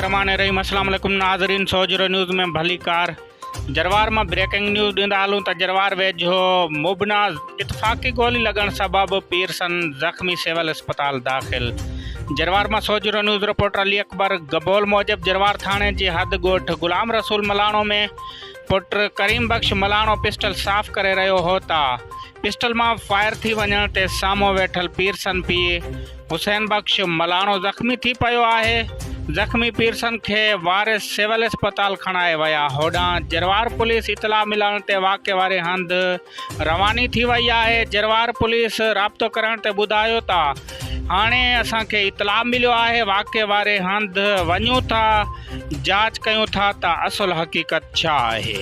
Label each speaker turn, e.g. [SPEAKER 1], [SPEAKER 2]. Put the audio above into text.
[SPEAKER 1] बिस्मिल्लाहिर्रहमानिर्रहीम। अस्सलाम वालेकुम नाज़रीन। सोजरो न्यूज़ में भली कार जरवार में ब्रेकिंग न्यूज़ ॾींदा हलूं त जरवार वेझो मुबना इतफाक़ी गोली लगण सबब पीरसन ज़ख़्मी सिविल अस्पताल दाख़िल। जरवार में सोजरो न्यूज़ रिपोर्टर अली अकबर गबोल मूजिब जरवार थाने जी हद ॻोठ गुलाम रसूल मलाणो में पुट करीम बख्श मलाणो पिस्टल साफ़ करे रहियो हो ता पिस्टल में फायर थी वञण ते साम्हूं वेठल पीरसन पीउ हुसैन बख्श मलाणो ज़ख़्मी थी पियो आहे। ज़ख़्मी पीरसन के वारिस सिविल अस्पताल खणाए विया। होॾां जरवार पुलिस इतला मिलण ते वाक़े वारे हंधि रवानी थी वई आहे। जरवार पुलिस राब्तो करण ते ॿुधायो था हाणे असांखे इतला मिलियो आहे, वाक़े वारे हंधि वञूं था, जांच कयूं था त असुल हक़ीक़त छा आहे।